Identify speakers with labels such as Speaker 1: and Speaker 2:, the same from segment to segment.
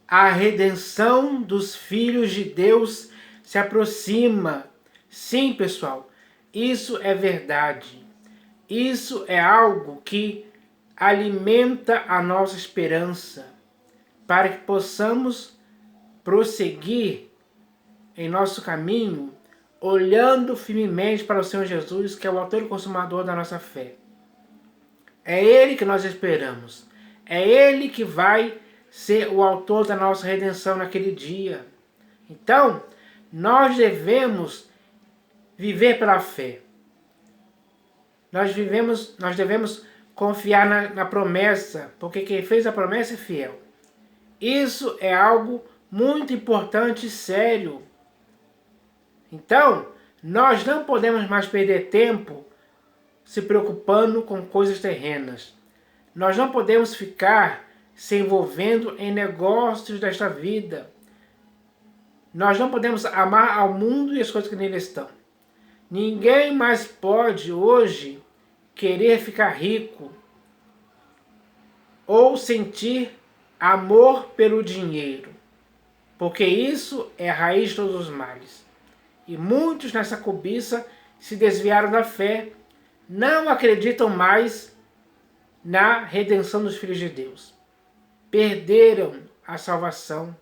Speaker 1: A redenção dos filhos de Deus se aproxima. Sim, pessoal, isso é verdade. Isso é algo que alimenta a nossa esperança para que possamos prosseguir em nosso caminho, olhando firmemente para o Senhor Jesus, que é o autor e consumador da nossa fé. É Ele que nós esperamos. É Ele que vai ser o autor da nossa redenção naquele dia. Então, nós devemos viver pela fé. Nós devemos confiar na promessa, porque quem fez a promessa é fiel. Isso é algo muito importante e sério. Então, nós não podemos mais perder tempo se preocupando com coisas terrenas. Nós não podemos ficar se envolvendo em negócios desta vida. Nós não podemos amar ao mundo e as coisas que nele estão. Ninguém mais pode hoje querer ficar rico ou sentir amor pelo dinheiro, porque isso é a raiz de todos os males. E muitos nessa cobiça se desviaram da fé, não acreditam mais na redenção dos filhos de Deus. Perderam a salvação,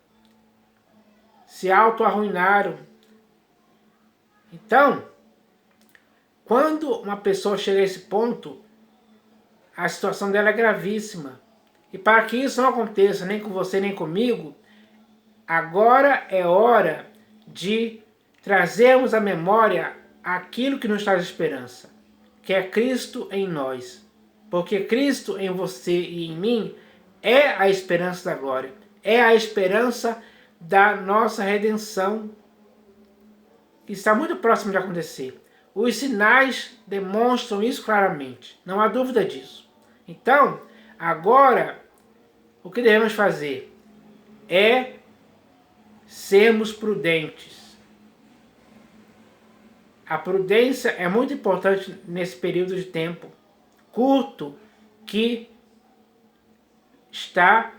Speaker 1: se auto-arruinaram. Então, quando uma pessoa chega a esse ponto, a situação dela é gravíssima. E para que isso não aconteça nem com você nem comigo, agora é hora de trazermos à memória aquilo que nos traz esperança, que é Cristo em nós. Porque Cristo em você e em mim é a esperança da glória, é a esperança da nossa redenção, que está muito próximo de acontecer. Os sinais demonstram isso claramente, não há dúvida disso. Então, agora, o que devemos fazer é sermos prudentes. A prudência é muito importante nesse período de tempo curto que está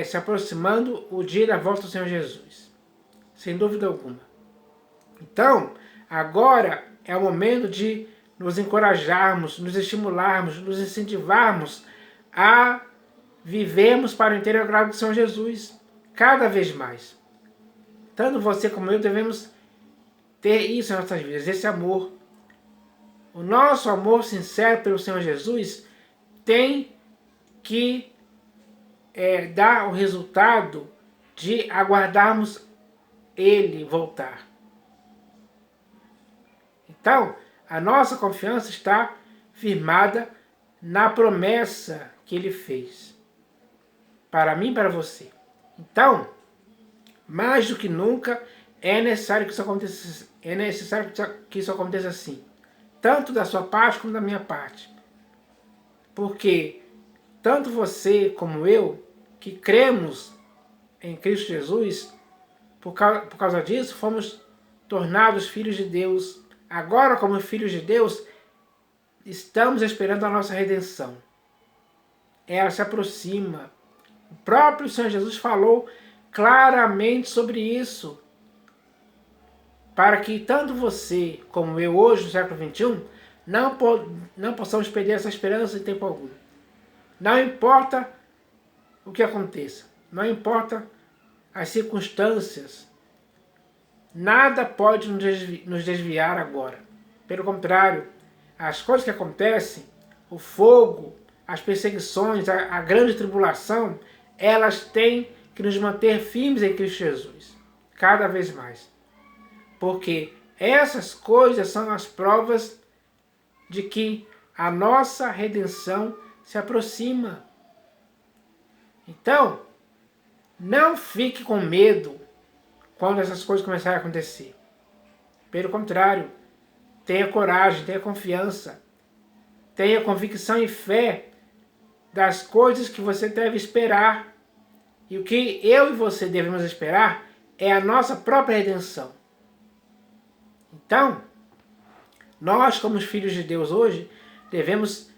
Speaker 1: se aproximando o dia da volta do Senhor Jesus, sem dúvida alguma. Então, agora é o momento de nos encorajarmos, nos estimularmos, nos incentivarmos a vivermos para o inteiro agrado do Senhor Jesus, cada vez mais. Tanto você como eu devemos ter isso em nossas vidas, esse amor. O nosso amor sincero pelo Senhor Jesus tem que dar o resultado de aguardarmos Ele voltar. Então, a nossa confiança está firmada na promessa que Ele fez para mim e para você. Então, mais do que nunca, é necessário que isso aconteça assim, tanto da sua parte como da minha parte. Porque tanto você como eu, que cremos em Cristo Jesus, por causa disso, fomos tornados filhos de Deus. Agora, como filhos de Deus, estamos esperando a nossa redenção. Ela se aproxima. O próprio Senhor Jesus falou claramente sobre isso, para que tanto você como eu hoje, no século XXI, não possamos perder essa esperança em tempo algum. Não importa o que aconteça, não importa as circunstâncias, nada pode nos desviar agora. Pelo contrário, as coisas que acontecem, o fogo, as perseguições, a grande tribulação, elas têm que nos manter firmes em Cristo Jesus, cada vez mais. Porque essas coisas são as provas de que a nossa redenção se aproxima. Então, não fique com medo quando essas coisas começarem a acontecer. Pelo contrário, tenha coragem, tenha confiança, tenha convicção e fé das coisas que você deve esperar. E o que eu e você devemos esperar é a nossa própria redenção. Então, nós, como os filhos de Deus hoje, devemos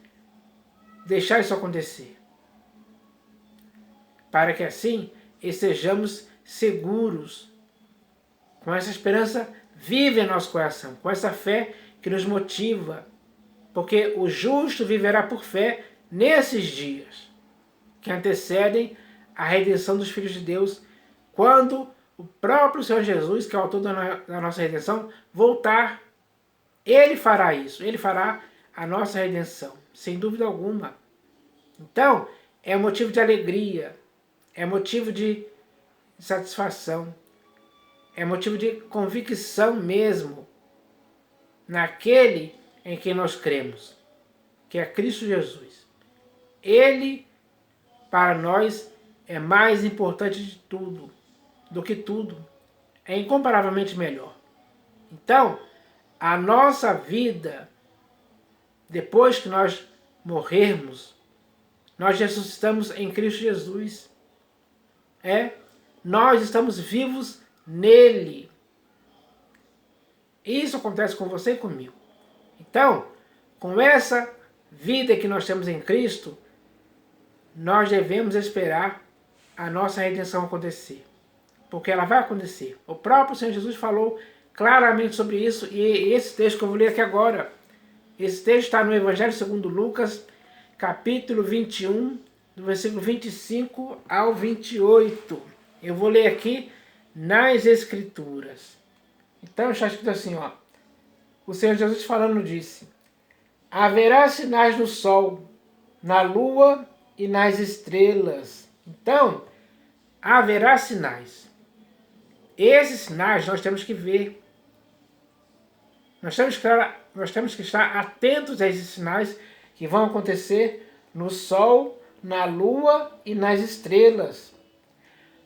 Speaker 1: deixar isso acontecer, para que assim estejamos seguros, com essa esperança vive em nosso coração, com essa fé que nos motiva, porque o justo viverá por fé nesses dias que antecedem a redenção dos filhos de Deus, quando o próprio Senhor Jesus, que é o autor da nossa redenção, voltar. Ele fará isso, ele fará a nossa redenção, sem dúvida alguma. Então, é motivo de alegria, é motivo de satisfação, é motivo de convicção mesmo naquele em quem nós cremos, que é Cristo Jesus. Ele, para nós, é mais importante de tudo, do que tudo. É incomparavelmente melhor. Então, a nossa vida, depois que nós morrermos, nós ressuscitamos em Cristo Jesus. Nós estamos vivos nele. Isso acontece com você e comigo. Então, com essa vida que nós temos em Cristo, nós devemos esperar a nossa redenção acontecer. Porque ela vai acontecer. O próprio Senhor Jesus falou claramente sobre isso, e esse texto que eu vou ler aqui agora, esse texto está no Evangelho segundo Lucas, capítulo 21, do versículo 25 ao 28. Eu vou ler aqui nas Escrituras. Então está escrito assim, ó. O Senhor Jesus falando disse: haverá sinais no sol, na lua e nas estrelas. Então, haverá sinais. Esses sinais nós temos que ver. Nós temos que estar atentos a esses sinais que vão acontecer no sol, na lua e nas estrelas.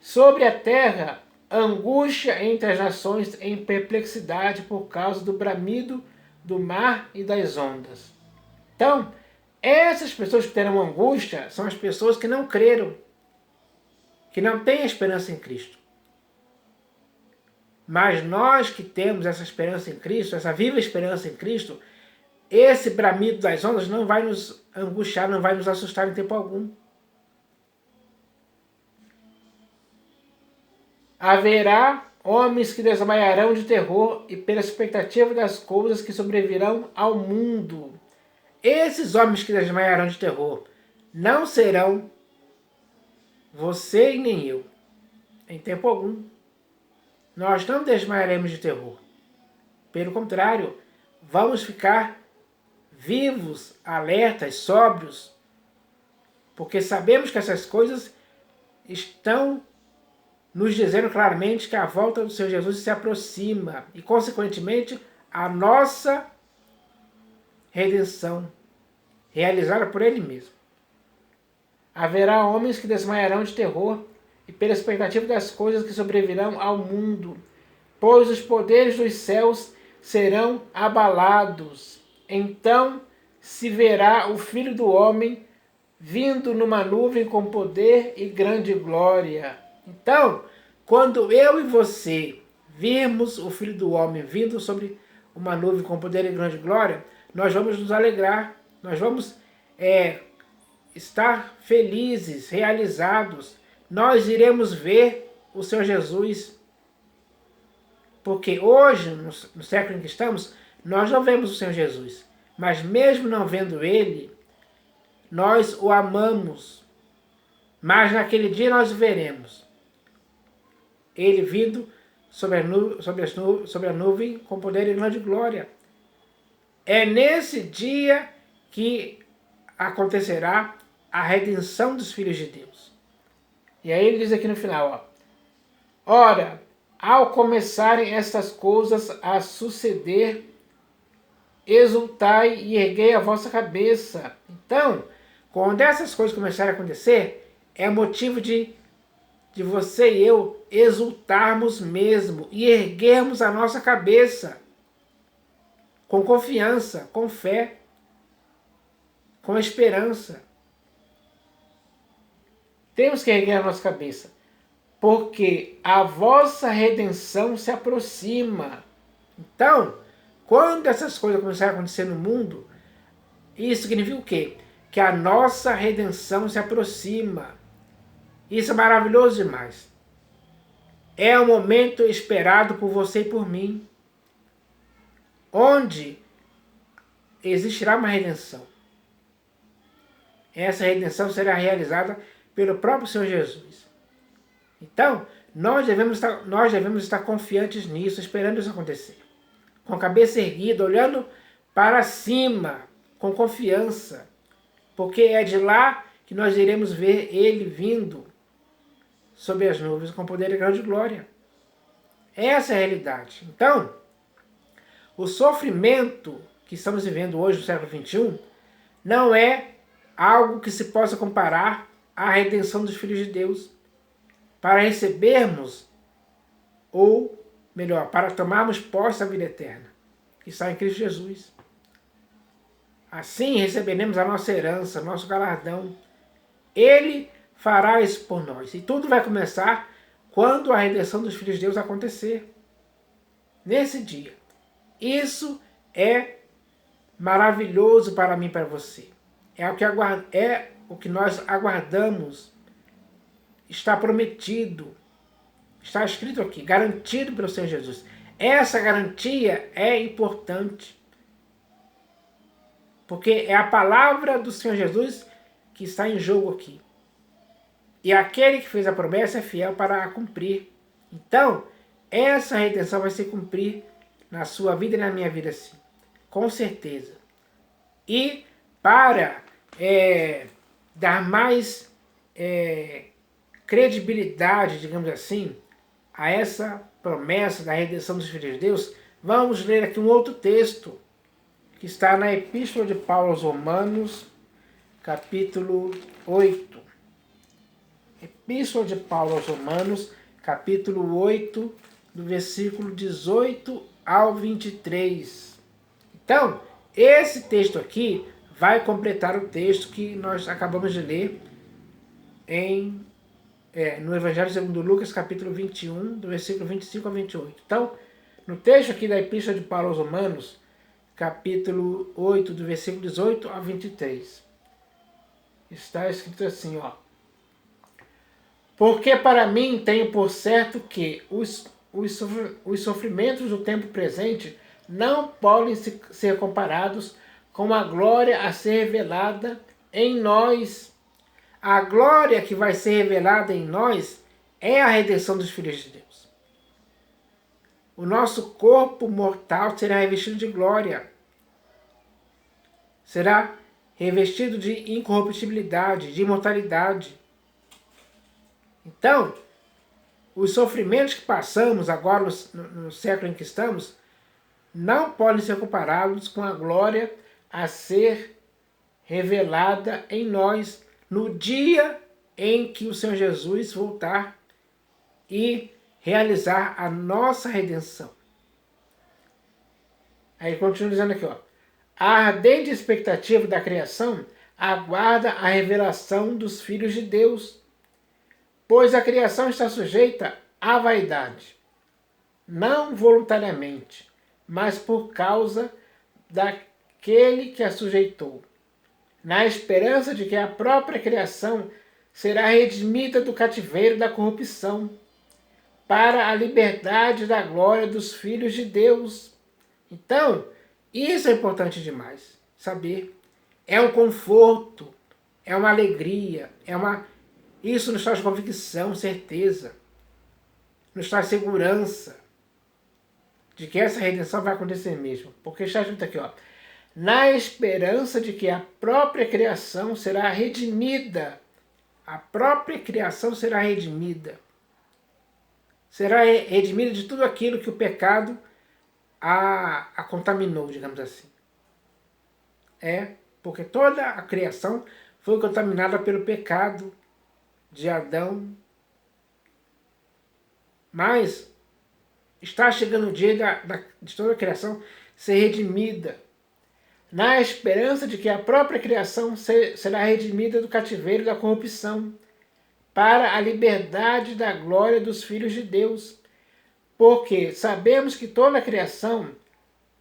Speaker 1: Sobre a terra, angústia entre as nações em perplexidade por causa do bramido do mar e das ondas. Então, essas pessoas que terão angústia são as pessoas que não creram, que não têm esperança em Cristo. Mas nós que temos essa esperança em Cristo, essa viva esperança em Cristo, esse bramido das ondas não vai nos angustiar, não vai nos assustar em tempo algum. Haverá homens que desmaiarão de terror e pela expectativa das coisas que sobrevirão ao mundo. Esses homens que desmaiarão de terror não serão você e nem eu, em tempo algum. Nós não desmaiaremos de terror. Pelo contrário, vamos ficar vivos, alertas, sóbrios, porque sabemos que essas coisas estão nos dizendo claramente que a volta do Senhor Jesus se aproxima e, consequentemente, a nossa redenção, realizada por Ele mesmo. Haverá homens que desmaiarão de terror e pela expectativa das coisas que sobrevirão ao mundo, pois os poderes dos céus serão abalados. Então se verá o Filho do Homem vindo numa nuvem com poder e grande glória. Então, quando eu e você virmos o Filho do Homem vindo sobre uma nuvem com poder e grande glória, nós vamos nos alegrar, nós vamos estar felizes, realizados. Nós iremos ver o Senhor Jesus. Porque hoje, no século em que estamos, nós não vemos o Senhor Jesus. Mas mesmo não vendo Ele, nós o amamos. Mas naquele dia nós o veremos. Ele vindo sobre a nuvem com poder e grande glória. É nesse dia que acontecerá a redenção dos filhos de Deus. E aí ele diz aqui no final, ó: ora, ao começarem estas coisas a suceder, exultai e erguei a vossa cabeça. Então, quando essas coisas começarem a acontecer, é motivo de você e eu exultarmos mesmo e erguermos a nossa cabeça com confiança, com fé, com esperança. Temos que erguer a nossa cabeça, porque a vossa redenção se aproxima. Então, quando essas coisas começarem a acontecer no mundo, isso significa o quê? Que a nossa redenção se aproxima. Isso é maravilhoso demais. É um momento esperado por você e por mim, onde existirá uma redenção. Essa redenção será realizada pelo próprio Senhor Jesus. Então, nós devemos estar confiantes nisso, esperando isso acontecer. Com a cabeça erguida, olhando para cima, com confiança. Porque é de lá que nós iremos ver Ele vindo sobre as nuvens com poder e grande glória. Essa é a realidade. Então, o sofrimento que estamos vivendo hoje no século XXI não é algo que se possa comparar à redenção dos filhos de Deus. Para recebermos, ou melhor, para tomarmos posse da vida eterna, que está em Cristo Jesus. Assim receberemos a nossa herança, nosso galardão. Ele fará isso por nós. E tudo vai começar quando a redenção dos filhos de Deus acontecer. Nesse dia. Isso é maravilhoso para mim e para você. É o que nós aguardamos. Está prometido. Está escrito aqui, garantido pelo Senhor Jesus. Essa garantia é importante. Porque é a palavra do Senhor Jesus que está em jogo aqui. E aquele que fez a promessa é fiel para a cumprir. Então, essa redenção vai se cumprir na sua vida e na minha vida, sim. Com certeza. E para dar mais credibilidade, digamos assim, a essa promessa da redenção dos filhos de Deus, vamos ler aqui um outro texto que está na Epístola de Paulo aos Romanos, capítulo 8. Epístola de Paulo aos Romanos, capítulo 8, do versículo 18 ao 23. Então, esse texto aqui vai completar o texto que nós acabamos de ler no Evangelho segundo Lucas, capítulo 21, do versículo 25 a 28. Então, no texto aqui da Epístola de Paulo aos Romanos, capítulo 8, do versículo 18 a 23. Está escrito assim, ó. Porque para mim tenho por certo que os sofrimentos do tempo presente não podem ser comparados com a glória a ser revelada em nós. A glória que vai ser revelada em nós é a redenção dos filhos de Deus. O nosso corpo mortal será revestido de glória. Será revestido de incorruptibilidade, de imortalidade. Então, os sofrimentos que passamos agora no século em que estamos não podem ser comparados com a glória a ser revelada em nós no dia em que o Senhor Jesus voltar e realizar a nossa redenção. Aí continua dizendo aqui, ó. A ardente expectativa da criação aguarda a revelação dos filhos de Deus, pois a criação está sujeita à vaidade, não voluntariamente, mas por causa daquele que a sujeitou, na esperança de que a própria criação será redimida do cativeiro da corrupção, para a liberdade da glória dos filhos de Deus. Então, isso é importante demais, saber. É um conforto, é uma alegria, isso nos traz convicção, certeza, nos traz segurança de que essa redenção vai acontecer mesmo. Porque está escrito aqui, ó, na esperança de que a própria criação será redimida. A própria criação será redimida. Será redimida de tudo aquilo que o pecado a contaminou, digamos assim. Porque toda a criação foi contaminada pelo pecado de Adão. Mas está chegando o dia de toda a criação ser redimida, na esperança de que a própria criação será redimida do cativeiro da corrupção, para a liberdade da glória dos filhos de Deus. Porque sabemos que toda a criação,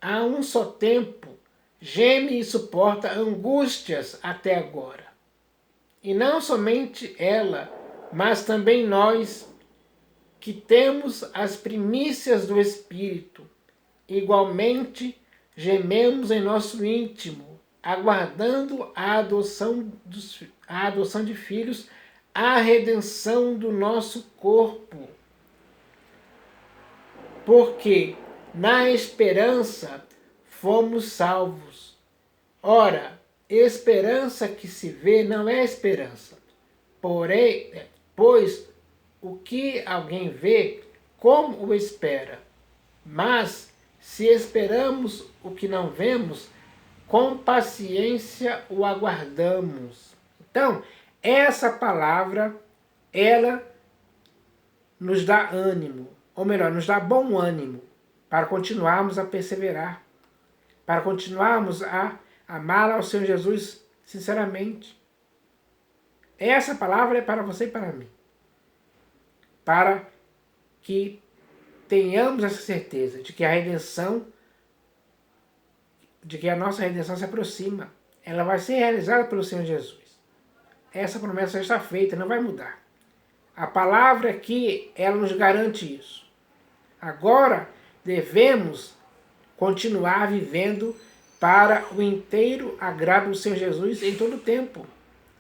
Speaker 1: a um só tempo, geme e suporta angústias até agora. E não somente ela, mas também nós que temos as primícias do Espírito, igualmente gememos em nosso íntimo, aguardando a adoção de filhos, a redenção do nosso corpo. Porque na esperança fomos salvos. Ora, esperança que se vê não é esperança. Porém, pois o que alguém vê, como o espera? Mas se esperamos o que não vemos, com paciência o aguardamos. Então, essa palavra, ela nos dá ânimo, ou melhor, nos dá bom ânimo para continuarmos a perseverar, para continuarmos a amar ao Senhor Jesus sinceramente. Essa palavra é para você e para mim, para que tenhamos essa certeza de que a redenção, de que a nossa redenção se aproxima. Ela vai ser realizada pelo Senhor Jesus. Essa promessa já está feita, não vai mudar. A palavra aqui, ela nos garante isso. Agora, devemos continuar vivendo para o inteiro agrado do Senhor Jesus em todo o tempo,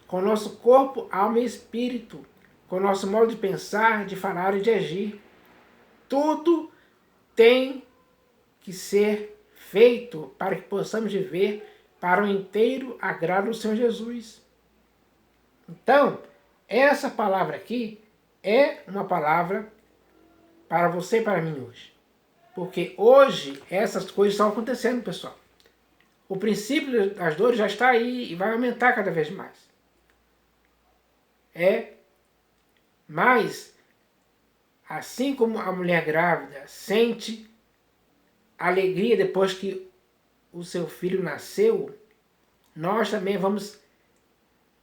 Speaker 1: com o nosso corpo, alma e espírito, com o nosso modo de pensar, de falar e de agir. Tudo tem que ser feito para que possamos viver para o inteiro agrado do Senhor Jesus. Então, essa palavra aqui é uma palavra para você e para mim hoje. Porque hoje essas coisas estão acontecendo, pessoal. O princípio das dores já está aí e vai aumentar cada vez mais. Mas, assim como a mulher grávida sente alegria depois que o seu filho nasceu, nós também vamos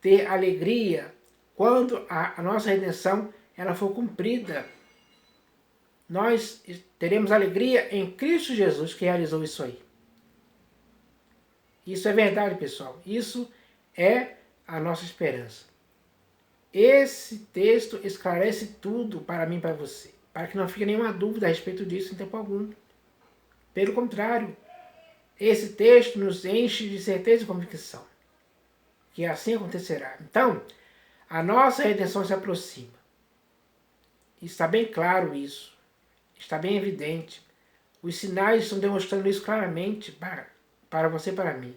Speaker 1: ter alegria quando a nossa redenção ela for cumprida. Nós teremos alegria em Cristo Jesus que realizou isso aí. Isso é verdade, pessoal. Isso é a nossa esperança. Esse texto esclarece tudo para mim e para você, para que não fique nenhuma dúvida a respeito disso em tempo algum. Pelo contrário, esse texto nos enche de certeza e convicção que assim acontecerá. Então, a nossa redenção se aproxima. Está bem claro isso. Está bem evidente. Os sinais estão demonstrando isso claramente para você e para mim.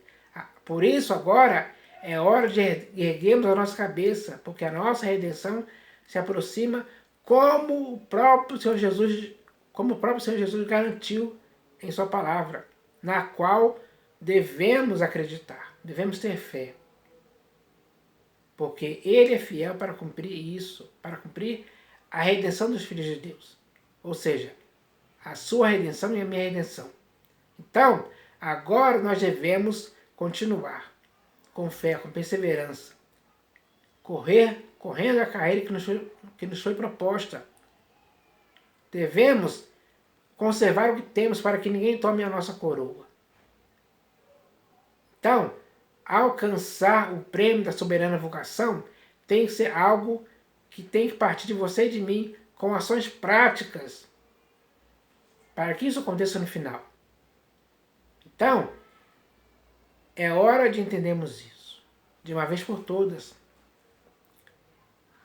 Speaker 1: Por isso, agora, é hora de erguermos a nossa cabeça, porque a nossa redenção se aproxima como o próprio Senhor Jesus garantiu em sua palavra, na qual devemos acreditar, devemos ter fé. Porque Ele é fiel para cumprir isso, para cumprir a redenção dos filhos de Deus. Ou seja, a sua redenção e a minha redenção. Então, agora nós devemos continuar com fé, com perseverança, correndo a carreira que nos foi proposta. Devemos conservar o que temos para que ninguém tome a nossa coroa. Então, alcançar o prêmio da soberana vocação tem que ser algo que tem que partir de você e de mim com ações práticas para que isso aconteça no final. Então, é hora de entendermos isso, de uma vez por todas.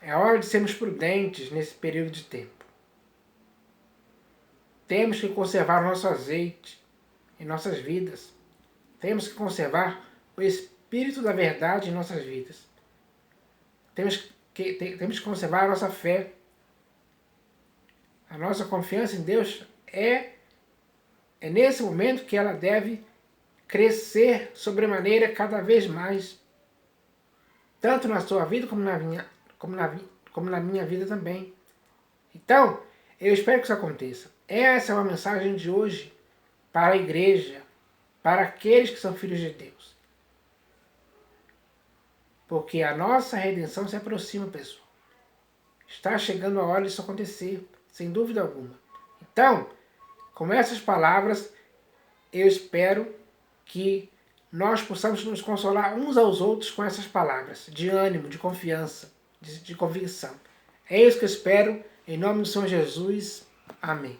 Speaker 1: É hora de sermos prudentes nesse período de tempo. Temos que conservar o nosso azeite em nossas vidas. Temos que conservar o Espírito da verdade em nossas vidas. Temos que conservar a nossa fé. A nossa confiança em Deus é nesse momento que ela deve crescer sobremaneira cada vez mais. Tanto na sua vida como na minha vida também. Então, eu espero que isso aconteça. Essa é uma mensagem de hoje para a igreja, para aqueles que são filhos de Deus. Porque a nossa redenção se aproxima, pessoal. Está chegando a hora disso acontecer, sem dúvida alguma. Então, com essas palavras, eu espero que nós possamos nos consolar uns aos outros com essas palavras de ânimo, de confiança, de convicção. É isso que eu espero. Em nome do Senhor Jesus. Amém.